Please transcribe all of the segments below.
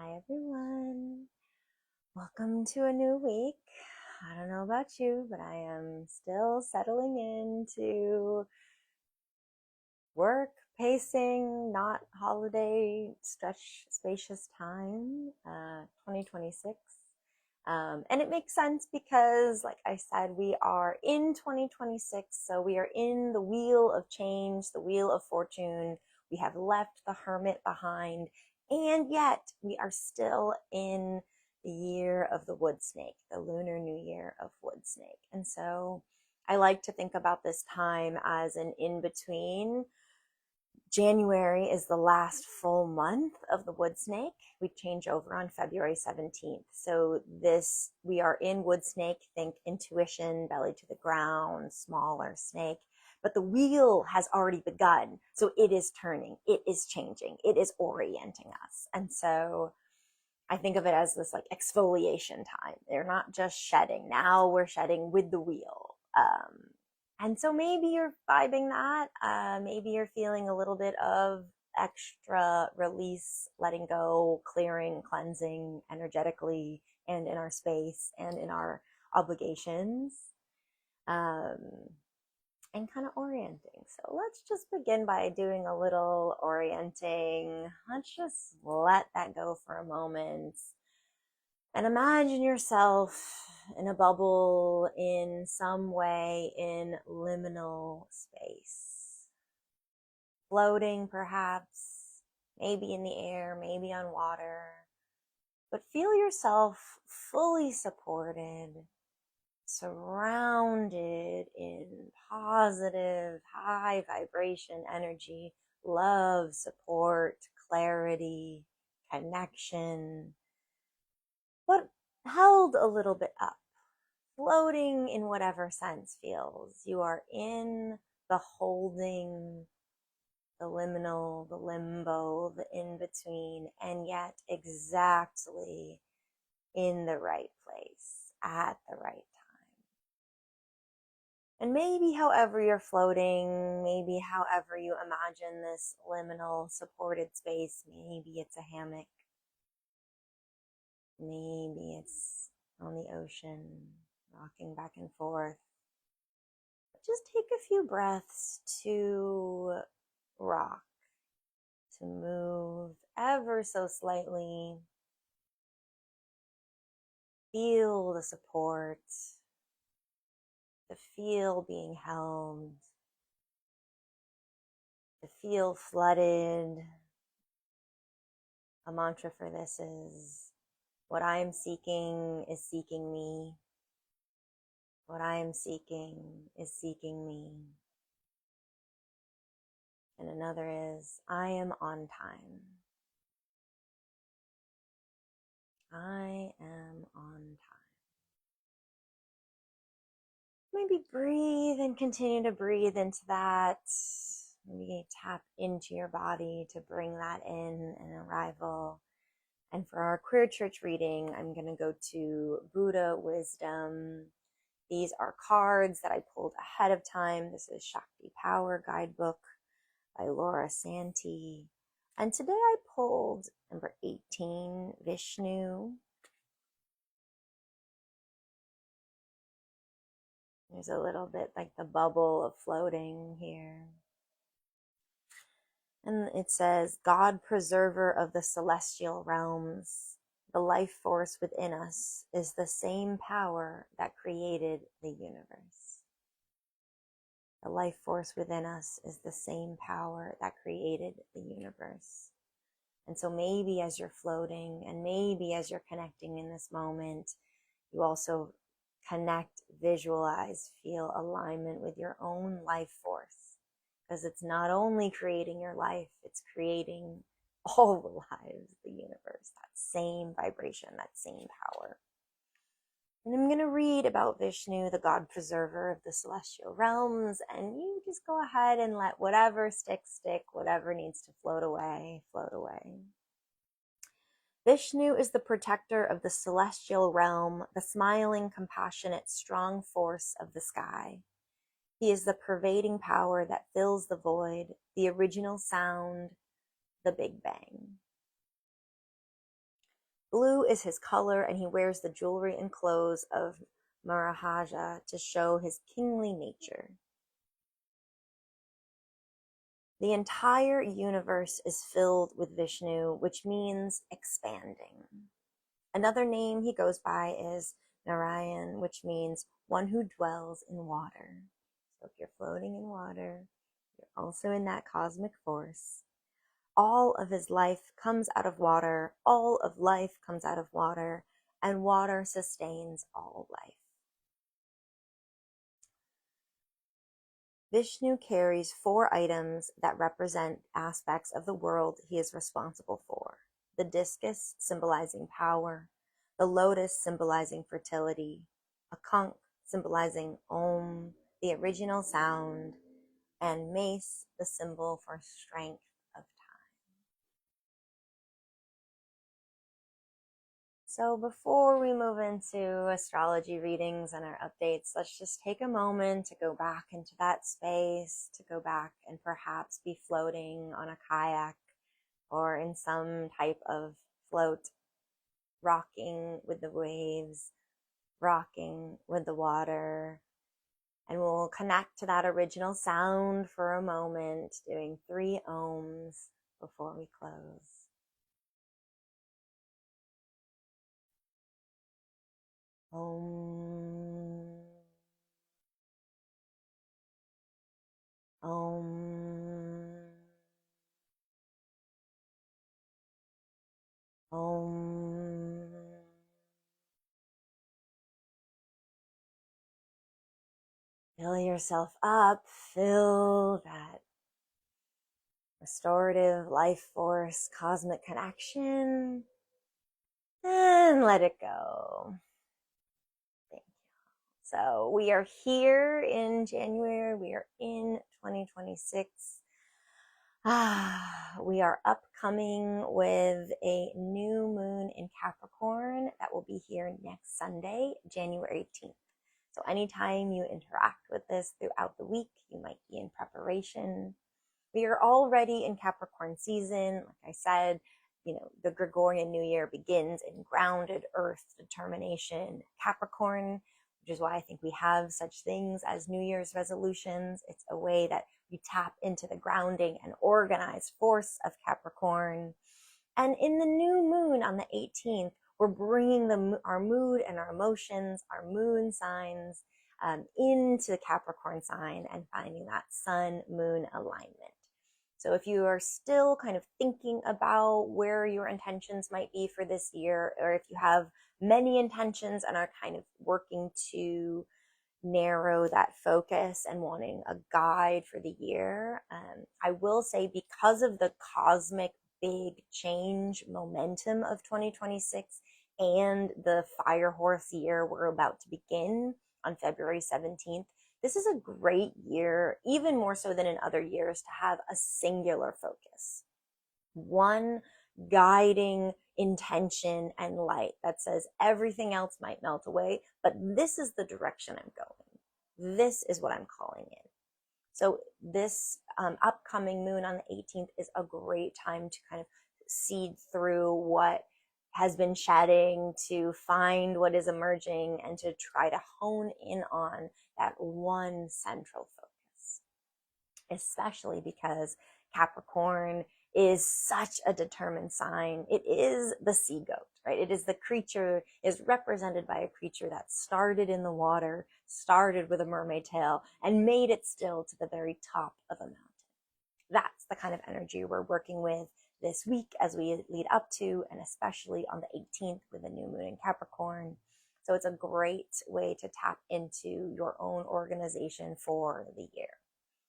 Hi everyone. Welcome to a new week. I don't know about you, but I am still settling into work, pacing, not holiday, stretch, spacious time, 2026. And it makes sense because, like I said, we are in 2026. So we are in the wheel of change, the wheel of fortune. We have left the hermit behind, and yet we are still in the year of the wood snake, the lunar new year of wood snake. And so I like to think about this time as an in between. January is the last full month of the wood snake. We change over on February 17th. So we are in wood snake, think intuition, belly to the ground, smaller snake. But the wheel has already begun. So it is turning, it is changing, it is orienting us. And so I think of it as this like exfoliation time. They're not just shedding. Now we're shedding with the wheel. And so maybe you're vibing that. Maybe you're feeling a little bit of extra release, letting go, clearing, cleansing energetically and in our space and in our obligations. Um, and kind of orienting. So let's just begin by doing a little orienting. Let's just let that go for a moment. And imagine yourself in a bubble in some way in liminal space. Floating perhaps, maybe in the air, maybe on water. But feel yourself fully supported, surrounded in positive, high vibration energy, love, support, clarity, connection, but held a little bit up, floating in whatever sense feels. You are in the holding, the liminal, the limbo, the in between, and yet exactly in the right place at the right time. And maybe however you're floating, maybe however you imagine this liminal supported space, maybe it's a hammock, maybe it's on the ocean, rocking back and forth. Just take a few breaths to rock, to move ever so slightly. Feel the support, to feel being held, to feel flooded. A mantra for this is, what I am seeking is seeking me. What I am seeking is seeking me. And another is, I am on time. I am on time. Maybe breathe and continue to breathe into that. Maybe tap into your body to bring that in an arrival. And for our Queer Church reading, I'm going to go to Buddha Wisdom. These are cards that I pulled ahead of time. This is Shakti Power Guidebook by Laura Santee. And today I pulled number 18, Vishnu. There's a little bit like the bubble of floating here. And it says, God, preserver of the celestial realms, the life force within us is the same power that created the universe. The life force within us is the same power that created the universe. And so maybe as you're floating and maybe as you're connecting in this moment, you also connect, visualize, feel alignment with your own life force. Because it's not only creating your life, it's creating all the lives, the universe, that same vibration, that same power. And I'm going to read about Vishnu, the God preserver of the celestial realms, and you just go ahead and let whatever stick, whatever needs to float away, float away. Vishnu is the protector of the celestial realm, the smiling, compassionate, strong force of the sky. He is the pervading power that fills the void, the original sound, the Big Bang. Blue is his color, and he wears the jewelry and clothes of Maharaja to show his kingly nature. The entire universe is filled with Vishnu, which means expanding. Another name he goes by is Narayan, which means one who dwells in water. So if you're floating in water, you're also in that cosmic force. All of his life comes out of water, all of life comes out of water, and water sustains all life. Vishnu carries 4 items that represent aspects of the world he is responsible for. The discus, symbolizing power, the lotus, symbolizing fertility, a conch, symbolizing Om, the original sound, and mace, the symbol for strength of time. So before we move into astrology readings and our updates, let's just take a moment to go back into that space, to go back and perhaps be floating on a kayak or in some type of float, rocking with the waves, rocking with the water. And we'll connect to that original sound for a moment, doing 3 ohms before we close. Om. Om. Om. Fill yourself up. Fill that restorative life force, cosmic connection, and let it go. Thank you. So we are here in January. We are in 2026. We are upcoming with a new moon in Capricorn that will be here next Sunday, January 18th. So anytime you interact with this throughout the week, you might be in preparation. We are already in Capricorn season. Like I said, the Gregorian New Year begins in grounded earth determination, Capricorn, which is why I think we have such things as New Year's resolutions. It's a way that we tap into the grounding and organized force of Capricorn. And in the new moon on the 18th, we're bringing our mood and our emotions, our moon signs, into the Capricorn sign and finding that sun-moon alignment. So if you are still kind of thinking about where your intentions might be for this year, or if you have many intentions and are kind of working to narrow that focus and wanting a guide for the year, I will say, because of the cosmic big change momentum of 2026 and the fire horse year we're about to begin on February 17th, this is a great year, even more so than in other years, to have a singular focus. One guiding intention and light that says everything else might melt away, but this is the direction I'm going. This is what I'm calling in. So this upcoming moon on the 18th is a great time to kind of seed through what has been shedding, to find what is emerging, and to try to hone in on that one central focus, especially because Capricorn is such a determined sign. It is the sea goat, right? It is the creature, is represented by a creature that started in the water, started with a mermaid tail, and made it still to the very top of a mountain. That's the kind of energy we're working with this week as we lead up to, and especially on the 18th with the new moon in Capricorn. So it's a great way to tap into your own organization for the year.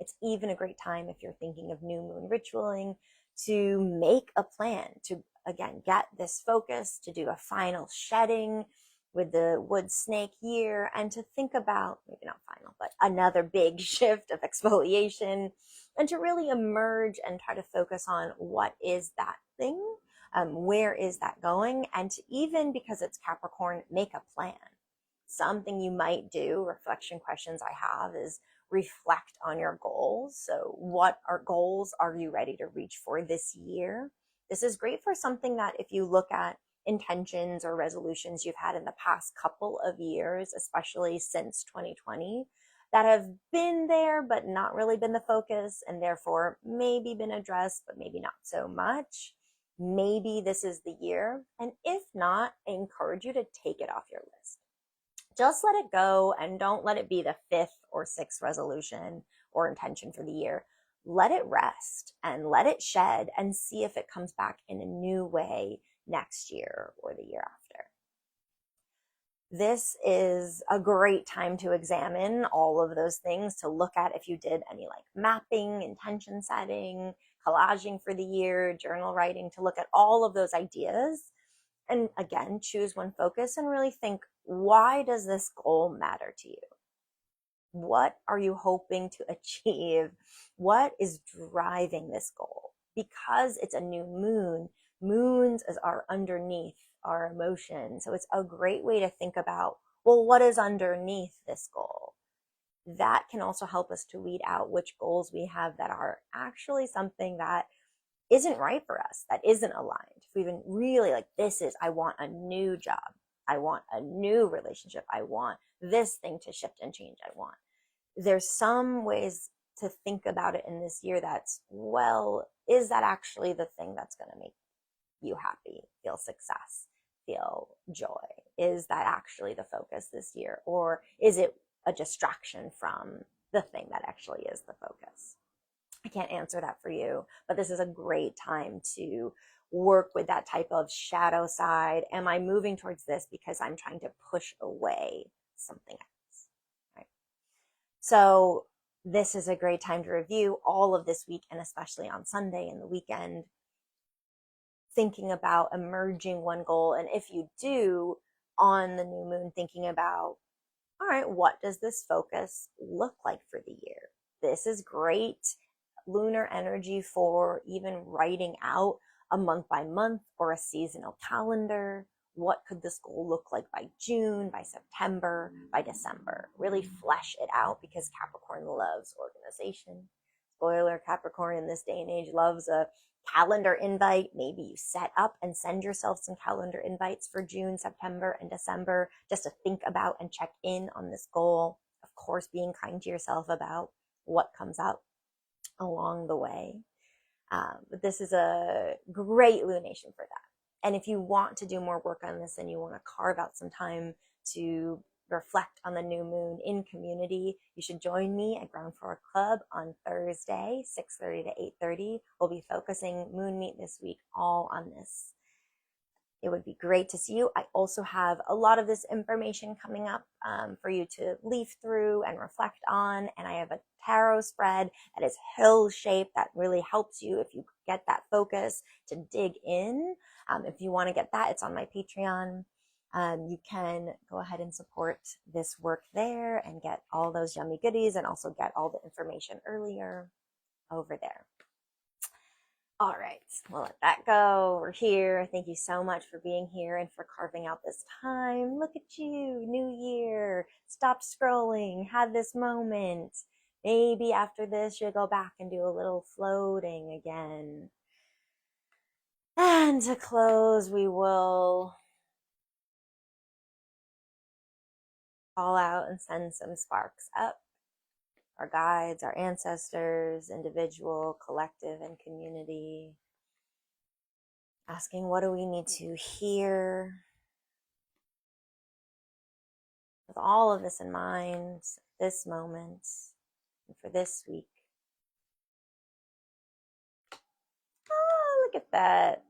It's even a great time, if you're thinking of new moon ritualing, to make a plan to, again, get this focus, to do a final shedding with the wood snake year, and to think about, maybe not final, but another big shift of exfoliation, and to really emerge and try to focus on what is that thing, where is that going, and to, even because it's Capricorn, make a plan. Something you might do, reflection questions I have, is reflect on your goals. So what goals are you ready to reach for this year? This is great for something that, if you look at intentions or resolutions you've had in the past couple of years, especially since 2020, that have been there but not really been the focus, and therefore maybe been addressed but maybe not so much. Maybe this is the year. And if not, I encourage you to take it off your list. Just let it go and don't let it be the fifth or sixth resolution or intention for the year. Let it rest and let it shed and see if it comes back in a new way next year or the year after. This is a great time to examine all of those things, to look at if you did any like mapping, intention setting, collaging for the year, journal writing, to look at all of those ideas. And again, choose one focus and really think, why does this goal matter to you? What are you hoping to achieve? What is driving this goal? Because it's a new moon, moons are underneath our emotions. So it's a great way to think about, well, what is underneath this goal? That can also help us to weed out which goals we have that are actually something that isn't right for us, that isn't aligned. If we even really like, I want a new job. I want a new relationship. I want this thing to shift and change. There's some ways to think about it in this year that's, well, is that actually the thing that's going to make you happy, feel success, feel joy? Is that actually the focus this year? Or is it a distraction from the thing that actually is the focus? I can't answer that for you, but this is a great time to work with that type of shadow side. Am I moving towards this because I'm trying to push away something else? Right. So this is a great time to review all of this week, and especially on Sunday and the weekend, thinking about emerging one goal. And if you do on the new moon, thinking about, all right, what does this focus look like for the year? This is great lunar energy for even writing out a month by month or a seasonal calendar. What could this goal look like by June, by September, by December? Really flesh it out, because Capricorn loves organization. Spoiler, Capricorn in this day and age loves a calendar invite. Maybe you set up and send yourself some calendar invites for June, September, and December, just to think about and check in on this goal. Of course, being kind to yourself about what comes up along the way. But this is a great lunation for that. And if you want to do more work on this and you want to carve out some time to reflect on the new moon in community, you should join me at Ground Floor Club on Thursday, 6:30 to 8:30. We'll be focusing Moon Meet this week all on this. It would be great to see you. I also have a lot of this information coming up for you to leaf through and reflect on. And I have a tarot spread that is hill shaped that really helps you, if you get that focus, to dig in. If you want to get that, it's on my Patreon. You can go ahead and support this work there and get all those yummy goodies, and also get all the information earlier over there. All right, we'll let that go. We're here. Thank you so much for being here and for carving out this time. Look at you, new year. Stop scrolling, had this moment. Maybe after this, you'll go back and do a little floating again. And to close, we will call out and send some sparks up. Our guides, our ancestors, individual, collective, and community. Asking, what do we need to hear? With all of this in mind, this moment, and for this week. Oh, look at that.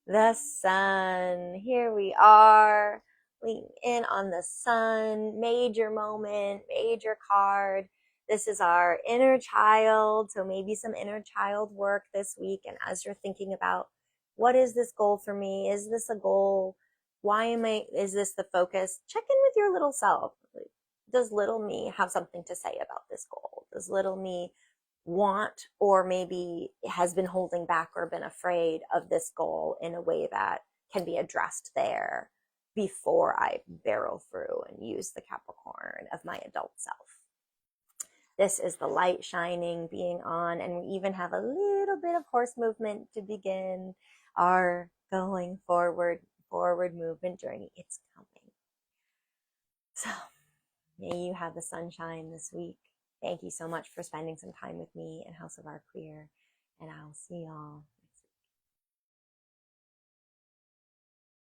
The sun. Here we are. Lean in on the sun. Major moment, major card. This is our inner child. So maybe some inner child work this week. And as you're thinking about, what is this goal for me? Is this a goal? Is this the focus? Check in with your little self. Does little me have something to say about this goal? Does little me want, or maybe has been holding back or been afraid of this goal in a way that can be addressed there before I barrel through and use the Capricorn of my adult self? This is the light shining, being on, and we even have a little bit of horse movement to begin our going forward forward movement journey. It's coming. So may you have the sunshine this week. Thank you so much for spending some time with me in House of Our Queer, and I'll see y'all